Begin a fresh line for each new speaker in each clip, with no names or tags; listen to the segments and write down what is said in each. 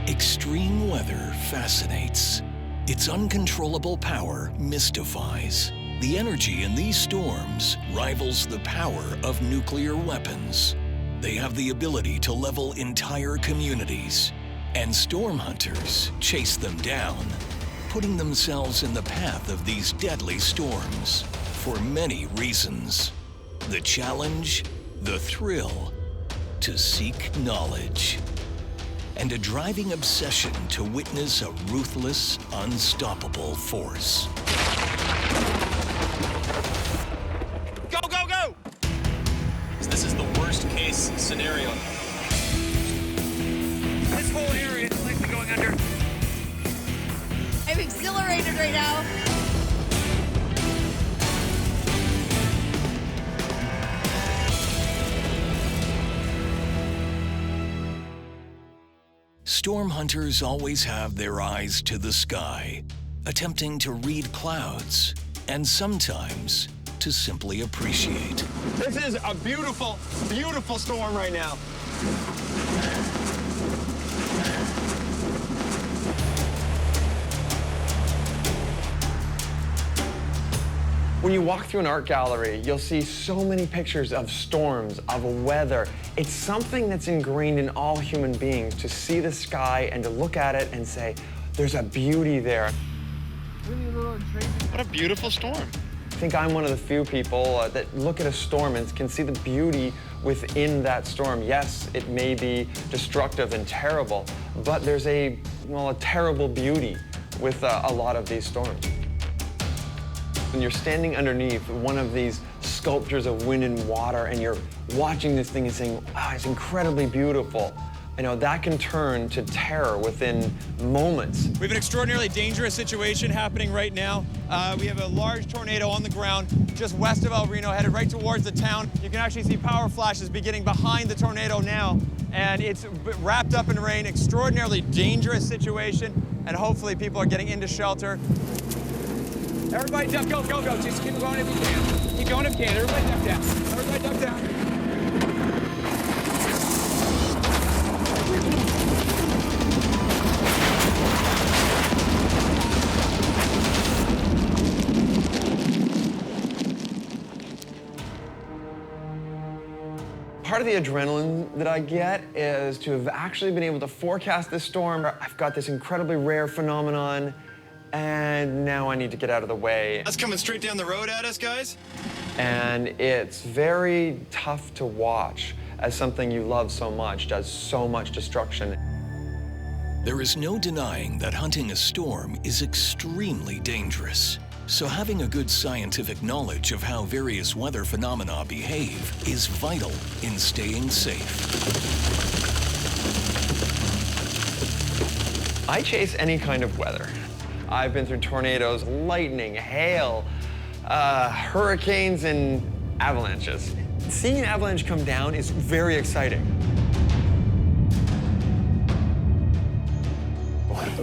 Extreme weather fascinates. Its uncontrollable power mystifies. The energy in these storms rivals the power of nuclear weapons. They have the ability to level entire communities, and storm hunters chase them down, putting themselves in the path of these deadly storms for many reasons. The challenge, the thrill, to seek knowledge, and a driving obsession to witness a ruthless, unstoppable force.
Go, go, go! This is the worst case scenario.
This whole area is likely going under.
I'm exhilarated right now.
Storm hunters always have their eyes to the sky, attempting to read clouds, and sometimes to simply appreciate.
This is a beautiful, beautiful storm right now.
When you walk through an art gallery, you'll see so many pictures of storms, of weather. It's something that's ingrained in all human beings, to see the sky and to look at it and say, there's a beauty there.
What a beautiful storm.
I think I'm one of the few people that look at a storm and can see the beauty within that storm. Yes, it may be destructive and terrible, but there's a terrible beauty with a lot of these storms. When you're standing underneath one of these sculptures of wind and water and you're watching this thing and saying, wow, it's incredibly beautiful, that can turn to terror within moments.
We have an extraordinarily dangerous situation happening right now. We have a large tornado on the ground just west of El Reno, headed right towards the town. You can actually see power flashes beginning behind the tornado now, and it's wrapped up in rain. Extraordinarily dangerous situation, and hopefully people are getting into shelter.
Everybody duck, go, go, go. Just keep going if you can. Keep going if you can. Everybody duck down. Everybody duck down.
Part of the adrenaline that I get is to have actually been able to forecast this storm. I've got this incredibly rare phenomenon, and now I need to get out of the way.
That's coming straight down the road at us, guys.
And it's very tough to watch as something you love so much does so much destruction.
There is no denying that hunting a storm is extremely dangerous. So having a good scientific knowledge of how various weather phenomena behave is vital in staying safe.
I chase any kind of weather. I've been through tornadoes, lightning, hail, hurricanes, and avalanches. Seeing an avalanche come down is very exciting.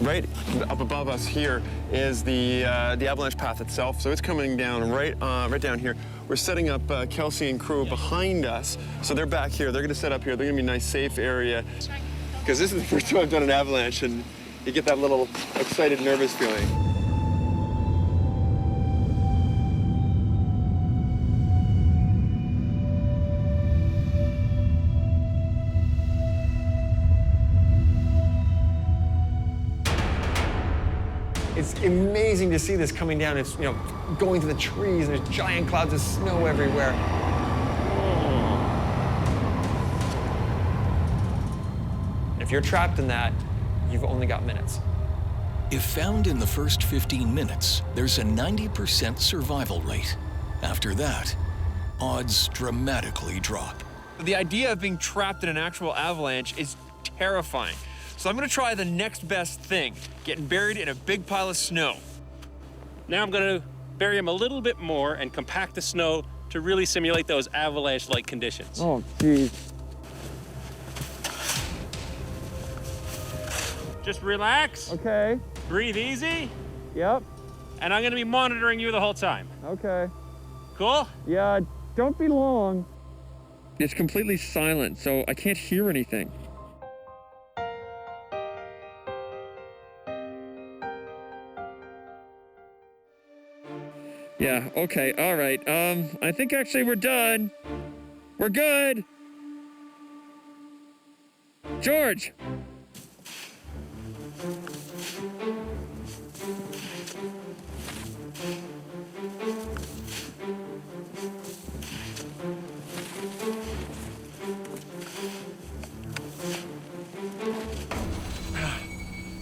Right up above us here is the avalanche path itself, so it's coming down right down here. We're setting up Kelsey and crew behind us, so they're back here. They're going to set up here. They're going to be a nice, safe area. Because this is the first time I've done an avalanche, and you get that little excited, nervous feeling.
It's amazing to see this coming down. It's, going through the trees, and there's giant clouds of snow everywhere. If you're trapped in that, you've only got minutes.
If found in the first 15 minutes, there's a 90% survival rate. After that, odds dramatically drop.
The idea of being trapped in an actual avalanche is terrifying. So I'm gonna try the next best thing, getting buried in a big pile of snow.
Now I'm gonna bury him a little bit more and compact the snow to really simulate those avalanche-like conditions.
Oh, geez.
Just relax.
Okay.
Breathe easy.
Yep.
And I'm gonna be monitoring you the whole time.
Okay.
Cool?
Yeah, don't be long.
It's completely silent, so I can't hear anything.
Yeah, okay, all right. I think actually we're done. We're good. George.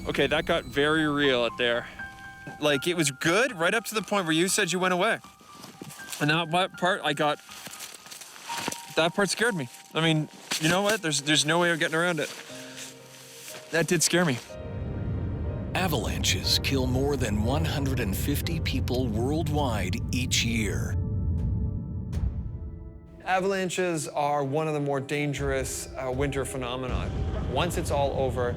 Okay, that got very real out there. Like, it was good right up to the point where you said you went away. And that part, that part scared me. I mean, you know what? There's no way of getting around it. That did scare me.
Avalanches kill more than 150 people worldwide each year.
Avalanches are one of the more dangerous winter phenomena. Once it's all over,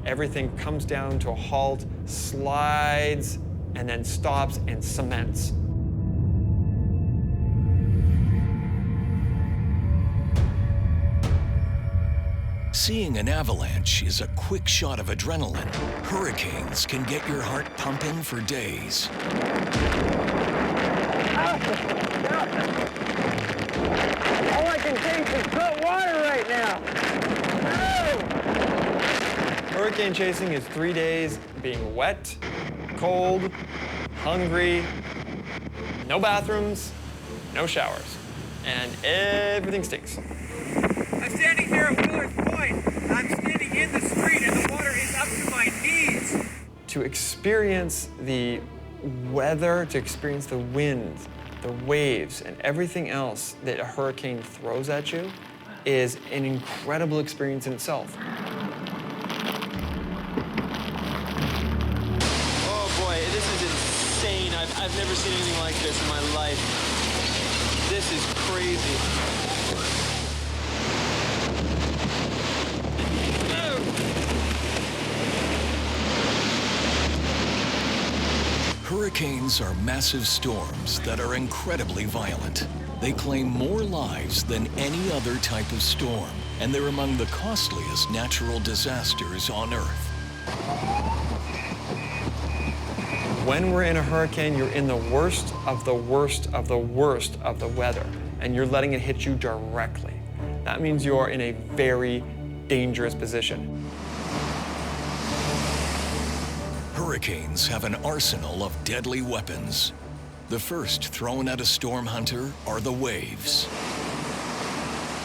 everything comes down to a halt, slides, and then stops and cements.
Seeing an avalanche is a quick shot of adrenaline. Hurricanes can get your heart pumping for days.
All I can taste is salt water right now. Hurricane chasing is 3 days being wet, cold, hungry, no bathrooms, no showers, and everything stinks.
I'm standing here at Willard's Point. I'm standing in the street and the water is up to my knees.
To experience the weather, to experience the wind, the waves, and everything else that a hurricane throws at you is an incredible experience in itself.
Oh boy, this is insane. I've never seen anything like this in my life. This is crazy.
Hurricanes are massive storms that are incredibly violent. They claim more lives than any other type of storm, and they're among the costliest natural disasters on Earth.
When we're in a hurricane, you're in the worst of the worst of the worst of the weather, and you're letting it hit you directly. That means you're in a very dangerous position.
Hurricanes have an arsenal of deadly weapons. The first thrown at a storm hunter are the waves.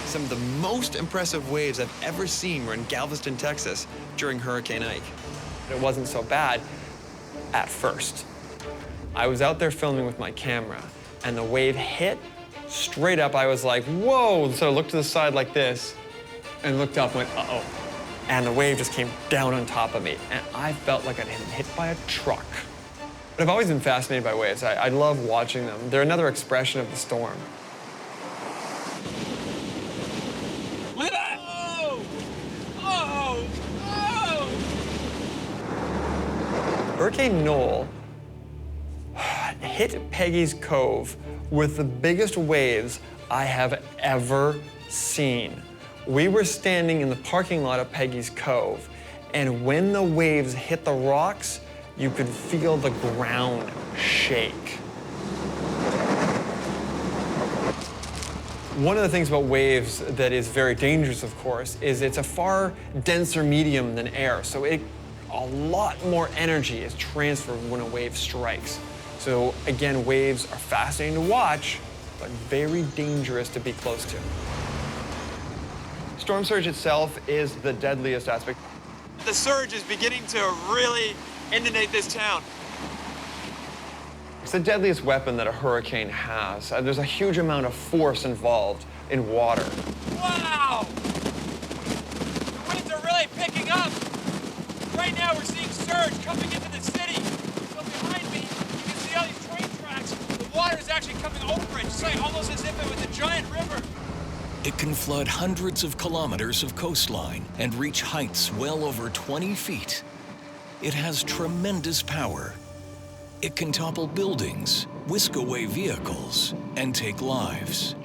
Some of the most impressive waves I've ever seen were in Galveston, Texas during Hurricane Ike. It wasn't so bad at first. I was out there filming with my camera, and the wave hit straight up. I was like, whoa! So I looked to the side like this, and looked up and went, uh-oh. And the wave just came down on top of me, and I felt like I'd been hit by a truck. But I've always been fascinated by waves. I love watching them. They're another expression of the storm.
Look at that! Oh! Oh! Oh!
Hurricane Noel hit Peggy's Cove with the biggest waves I have ever seen. We were standing in the parking lot of Peggy's Cove, and when the waves hit the rocks, you could feel the ground shake. One of the things about waves that is very dangerous, of course, is it's a far denser medium than air, so a lot more energy is transferred when a wave strikes. So again, waves are fascinating to watch, but very dangerous to be close to. Storm surge itself is the deadliest aspect.
The surge is beginning to really inundate this town.
It's the deadliest weapon that a hurricane has. There's a huge amount of force involved in water.
Wow! The winds are really picking up. Right now we're seeing surge coming into the city. So behind me, you can see all these train tracks. The water is actually coming over it, just like almost as if it was a giant river.
It can flood hundreds of kilometers of coastline and reach heights well over 20 feet. It has tremendous power. It can topple buildings, whisk away vehicles, and take lives.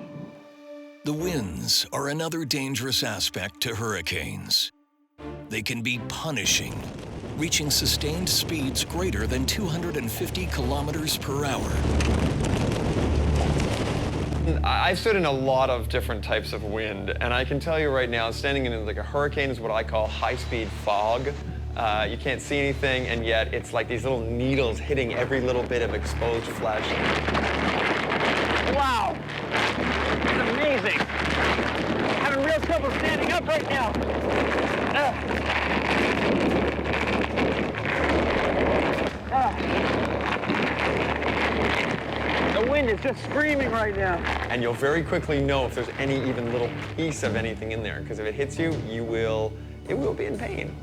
The winds are another dangerous aspect to hurricanes. They can be punishing, reaching sustained speeds greater than 250 kilometers per hour.
I've stood in a lot of different types of wind, and I can tell you right now, standing in like a hurricane is what I call high-speed fog. You can't see anything, and yet it's like these little needles hitting every little bit of exposed flesh.
Wow, it's amazing. I'm having real trouble standing up right now. The wind is just screaming right now.
And you'll very quickly know if there's any even little piece of anything in there, because if it hits you, it will be in pain.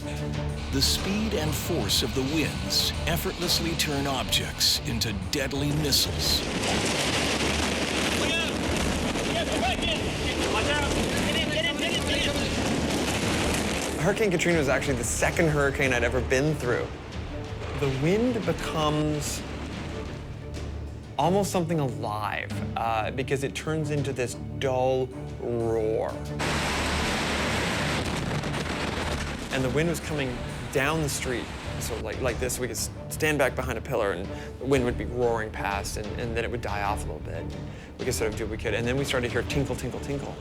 The speed and force of the winds effortlessly turn objects into deadly missiles.
Hurricane Katrina was actually the second hurricane I'd ever been through. The wind becomes almost something alive because it turns into this dull roar. And the wind was coming down the street. So like this, we could stand back behind a pillar and the wind would be roaring past and then it would die off a little bit. We could sort of do what we could. And then we started to hear tinkle, tinkle, tinkle.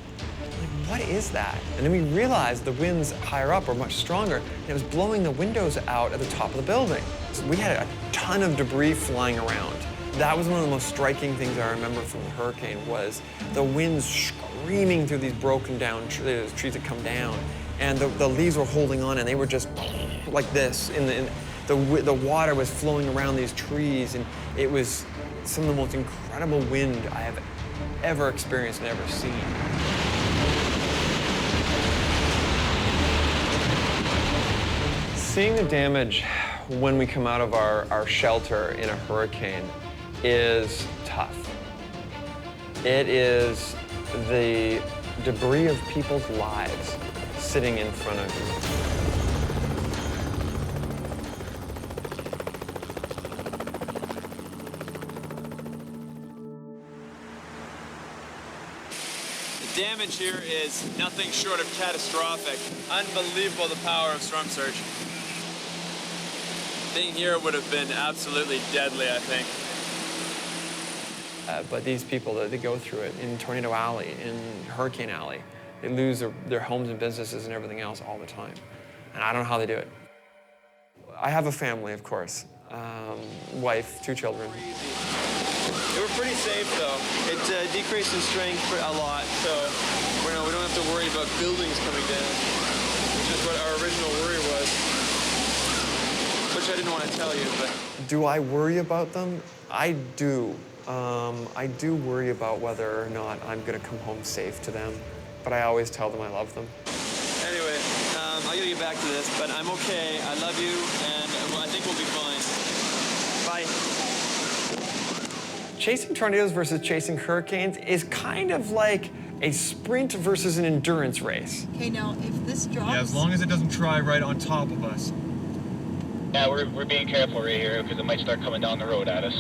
Like, what is that? And then we realized the winds higher up were much stronger and it was blowing the windows out at the top of the building. So we had a ton of debris flying around. That was one of the most striking things I remember from the hurricane was the winds screaming through these broken down trees that come down. And the leaves were holding on, and they were just like this. The water was flowing around these trees, and it was some of the most incredible wind I have ever experienced and ever seen. Seeing the damage when we come out of our shelter in a hurricane is tough. It is the debris of people's lives sitting in front of you.
The damage here is nothing short of catastrophic. Unbelievable, the power of storm surge. Being here would have been absolutely deadly, I think.
But these people, they go through it in Tornado Alley, in Hurricane Alley. They lose their homes and businesses and everything else all the time. And I don't know how they do it. I have a family, of course. Wife, 2 children.
They were pretty safe, though. It decreased in strength a lot, so we don't have to worry about buildings coming down, which is what our original worry was, which I didn't want to tell you, but...
Do I worry about them? I do. I do worry about whether or not I'm going to come home safe to them, but I always tell them I love them.
Anyway, I gotta get back to this, but I'm okay. I love you, and I think we'll be fine. Bye.
Chasing tornadoes versus chasing hurricanes is kind of like a sprint versus an endurance race.
Okay, now, if this drops...
Yeah, as long as it doesn't try right on top of us.
Yeah, we're being careful right here because it might start coming down the road at us.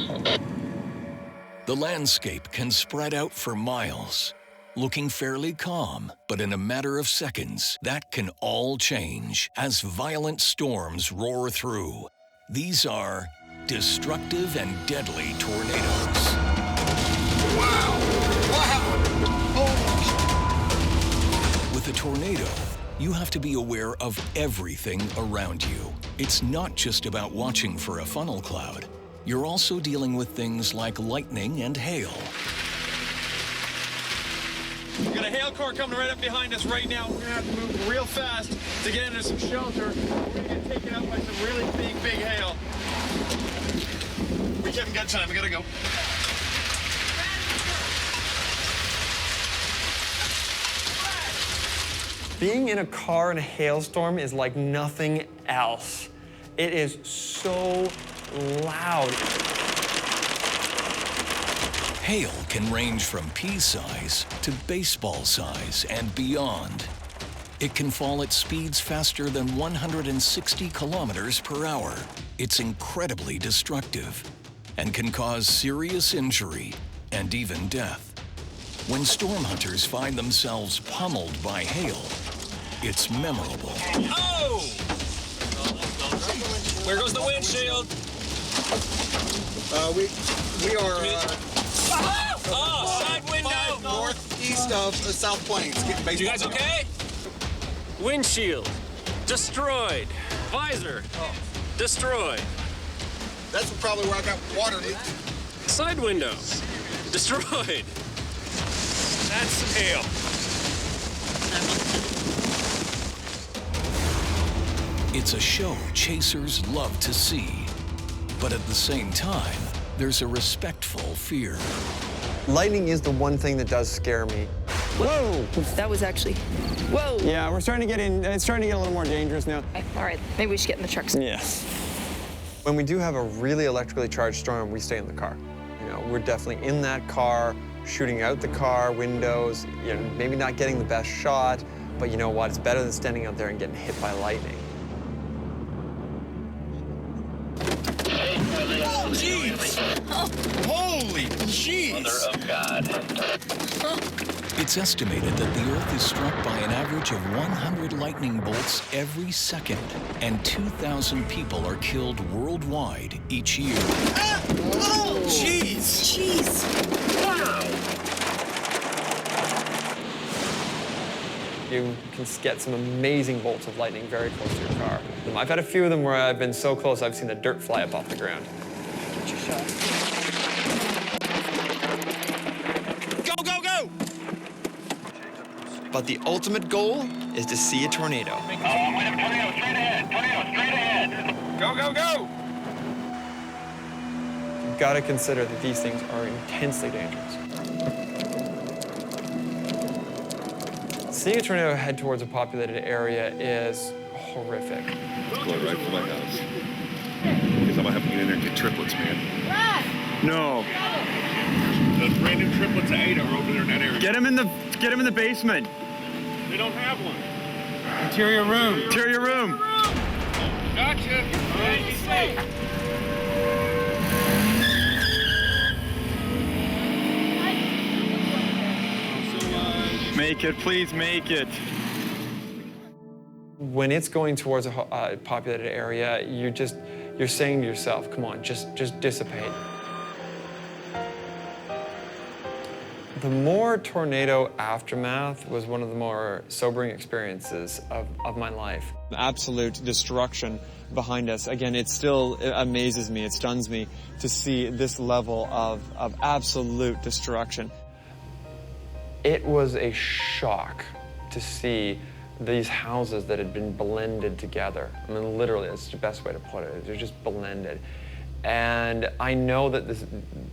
The landscape can spread out for miles, looking fairly calm, but in a matter of seconds, that can all change as violent storms roar through. These are destructive and deadly tornadoes.
Wow! What happened? Oh!
With a tornado, you have to be aware of everything around you. It's not just about watching for a funnel cloud. You're also dealing with things like lightning and hail.
We've got a hail core coming right up behind us right now. We're gonna have to move real fast to get into some shelter. We're gonna get taken out by some really big hail. We haven't got time, we gotta go.
Being in a car in a hailstorm is like nothing else. It is so loud.
Hail can range from pea size to baseball size and beyond. It can fall at speeds faster than 160 kilometers per hour. It's incredibly destructive and can cause serious injury and even death. When storm hunters find themselves pummeled by hail, it's memorable.
Oh!
There goes the windshield.
We are
Side window.
northeast of South Plains.
You guys okay? Windshield destroyed. Visor destroyed.
That's probably where I got water leaked.
Side window destroyed. That's some hail.
It's a show chasers love to see. But at the same time, there's a respectful fear.
Lightning is the one thing that does scare me.
Whoa! That was actually, whoa!
Yeah, we're starting to get in. It's starting to get a little more dangerous now.
All right, maybe we should get in the trucks.
Yeah.
When we do have a really electrically charged storm, we stay in the car. You know, we're definitely in that car, shooting out the car windows, you know, maybe not getting the best shot, but you know what? It's better than standing out there and getting hit by lightning.
Oh, jeez! Holy jeez!
Mother of God.
It's estimated that the Earth is struck by an average of 100 lightning bolts every second, and 2,000 people are killed worldwide each year.
Ah! Oh, jeez!
Jeez!
Wow!
You can get some amazing bolts of lightning very close to your car. I've had a few of them where I've been so close I've seen the dirt fly up off the ground.
Go, go, go!
But the ultimate goal is to see a tornado.
We have a tornado straight ahead. Tornado straight ahead.
Go, go, go!
You've got to consider that these things are intensely dangerous. Seeing a tornado head towards a populated area is horrific.
Going right for my house. Because I'm gonna have to get in there and get triplets, man. No. Those brand new triplets of Ada are over there in that area.
Get him in the basement.
They don't have one.
Interior room.
Interior room. Gotcha. All right, be safe.
Make it, please make it.
When it's going towards a populated area, you're saying to yourself, come on, just dissipate. The more tornado aftermath was one of the more sobering experiences of my life. Absolute destruction behind us. Again, it still amazes me, it stuns me to see this level of absolute destruction. It was a shock to see these houses that had been blended together. I mean, literally, that's the best way to put it. They're just blended. And I know that this,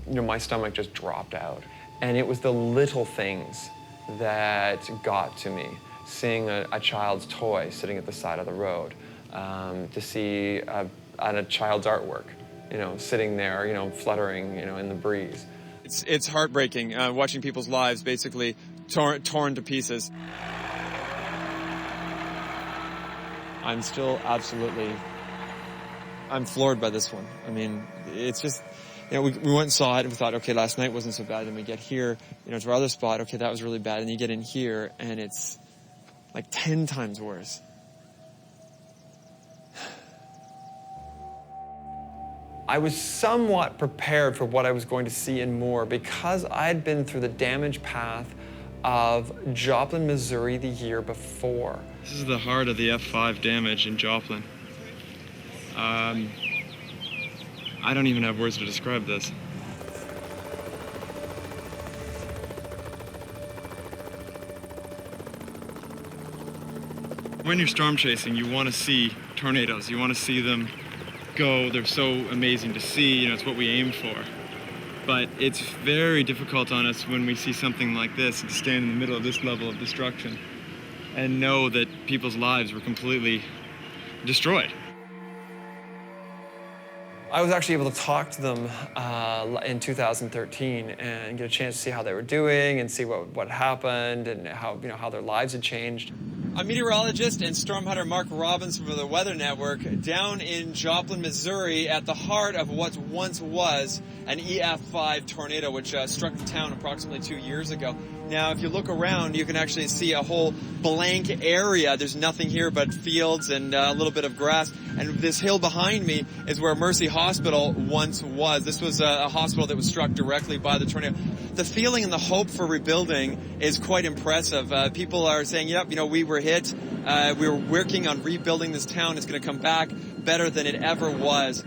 you know, my stomach just dropped out. And it was the little things that got to me. Seeing a child's toy sitting at the side of the road, to see a child's artwork, you know, sitting there, you know, fluttering, you know, in the breeze. It's heartbreaking watching people's lives basically torn to pieces. I'm still I'm floored by this one. I mean, it's just, you know, we went and saw it and we thought, okay, last night wasn't so bad. Then we get here, you know, to our other spot, okay, that was really bad. And you get in here and it's like 10 times worse. I was somewhat prepared for what I was going to see and more because I'd been through the damage path of Joplin, Missouri the year before.
This is the heart of the F5 damage in Joplin. I don't even have words to describe this. When you're storm chasing, you want to see tornadoes. You want to see them go. They're so amazing to see. You know, it's what we aim for. But it's very difficult on us when we see something like this to stand in the middle of this level of destruction and know that people's lives were completely destroyed. I was actually able to talk to them in 2013 and get a chance to see how they were doing and see what happened and how, you know, how their lives had changed. I'm meteorologist and storm hunter Mark Robbins from the Weather Network down in Joplin, Missouri at the heart of what once was an EF5 tornado which struck the town approximately 2 years ago. Now, if you look around, you can actually see a whole blank area. There's nothing here but fields and a little bit of grass. And this hill behind me is where Mercy Hospital once was. This was a hospital that was struck directly by the tornado. The feeling and the hope for rebuilding is quite impressive. People are saying, yep, you know, we were hit. We were working on rebuilding this town. It's going to come back better than it ever was.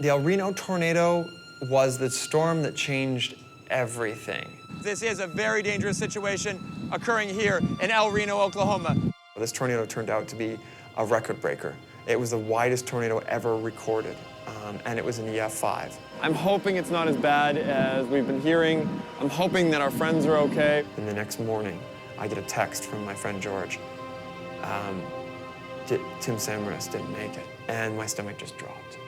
The El Reno tornado was the storm that changed everything.
This is a very dangerous situation occurring here in El Reno, Oklahoma.
This tornado turned out to be a record breaker. It was the widest tornado ever recorded, and it was in the F5.
I'm hoping it's not as bad as we've been hearing. I'm hoping that our friends are okay.
And the next morning, I get a text from my friend George. Tim Samaras didn't make it, and my stomach just dropped.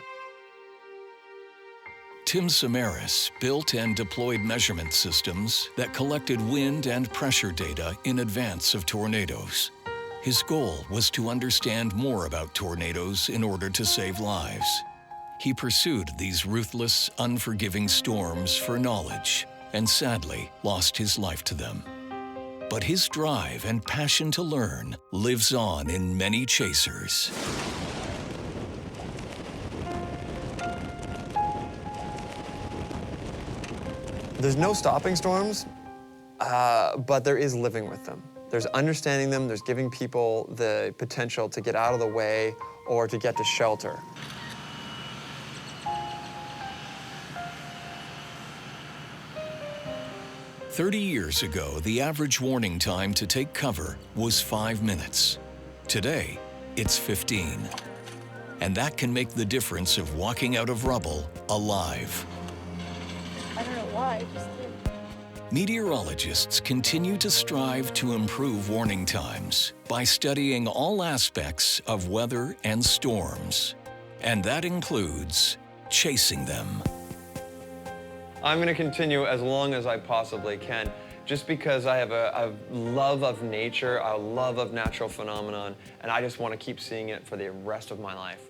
Tim Samaras built and deployed measurement systems that collected wind and pressure data in advance of tornadoes. His goal was to understand more about tornadoes in order to save lives. He pursued these ruthless, unforgiving storms for knowledge, and sadly lost his life to them. But his drive and passion to learn lives on in many chasers.
There's no stopping storms, but there is living with them. There's understanding them, there's giving people the potential to get out of the way or to get to shelter.
"30 years ago, the average warning time to take cover was 5 minutes. Today, it's 15. And that can make the difference of walking out of rubble alive.
I don't know why.
Meteorologists continue to strive to improve warning times by studying all aspects of weather and storms. And that includes chasing them.
I'm going to continue as long as I possibly can, just because I have a love of nature, a love of natural phenomenon, and I just want to keep seeing it for the rest of my life.